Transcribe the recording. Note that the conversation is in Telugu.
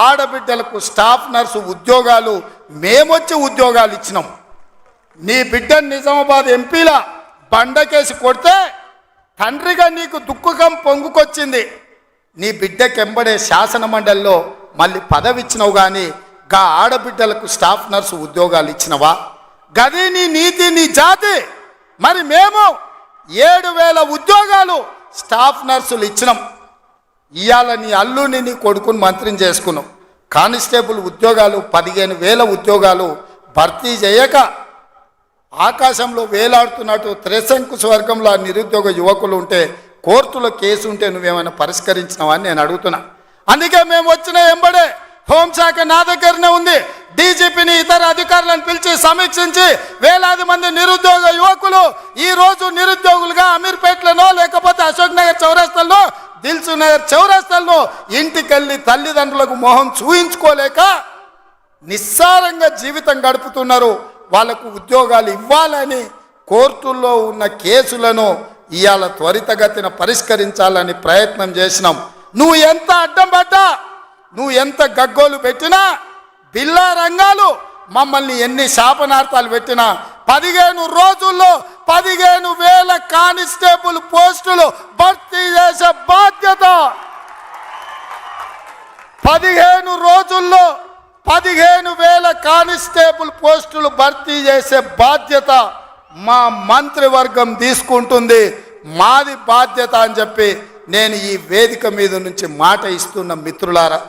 ఆడబిడ్డలకు స్టాఫ్ నర్సు ఉద్యోగాలు మేమొచ్చి ఉద్యోగాలు ఇచ్చినాం. నీ బిడ్డను నిజామాబాద్ ఎంపీలా బండకేసి కొడితే తండ్రిగా నీకు దుఃఖం పొంగుకొచ్చింది. నీ బిడ్డకెంబడే శాసన మండలిలో మళ్ళీ పదవి ఇచ్చినావు, కానీ గా ఆడబిడ్డలకు స్టాఫ్ నర్సు ఉద్యోగాలు ఇచ్చినవా? గది నీ నీతి, నీ జాతి. మరి మేము 7,000 ఉద్యోగాలు స్టాఫ్ నర్సులు ఇచ్చినాం. ఇవాళ నీ అల్లుని నీ కొడుకుని మంత్రిని చేసుకున్నాం. కానిస్టేబుల్ ఉద్యోగాలు 15,000 ఉద్యోగాలు భర్తీ చేయక ఆకాశంలో వేలాడుతున్నట్టు త్రిశంకు స్వర్గంలో నిరుద్యోగ యువకులు ఉంటే కోర్టులో కేసు ఉంటే నువ్వేమైనా పరిష్కరించినావా అని నేను అడుగుతున్నా. అందుకే మేము వచ్చిన ఎంబడే హోంశాఖ నా దగ్గరనే ఉంది. డీజీపీని ఇతర అధికారులను పిలిచి సమీక్షించి వేలాది మంది నిరుద్యోగ యువకులు ఈరోజు నిరుద్యోగులుగా అమీర్పేటలోనో లేకపోతే అశోక్ నగర్ చౌరస్తాల్లో, దిల్సు నగర్ చౌరస్తాల్లో ఇంటికెళ్ళి తల్లిదండ్రులకు మొహం చూయించుకోలేక నిస్సారంగా జీవితం గడుపుతున్నారు. వాళ్లకు ఉద్యోగాలు ఇవ్వాలని కోర్టుల్లో ఉన్న కేసులను ఇవాళ త్వరితగతిన పరిష్కరించాలని ప్రయత్నం చేసినాం. నువ్వు ఎంత అడ్డం పడ్డా, నువ్వు ఎంత గగ్గోలు పెట్టినా, బిల్లా రంగాలు మమ్మల్ని ఎన్ని శాపనార్థాలు పెట్టినా 15 రోజుల్లో 15,000 కానిస్టేబుల్ పోస్టులు భర్తీ చేసే బాధ్యత, 15 రోజుల్లో 15,000 కానిస్టేబుల్ పోస్టులు భర్తీ చేసే బాధ్యత మా మంత్రివర్గం తీసుకుంటుంది. మాది బాధ్యత అని చెప్పి నేను ఈ వేదిక మీద నుంచి మాట ఇస్తున్న మిత్రులారా,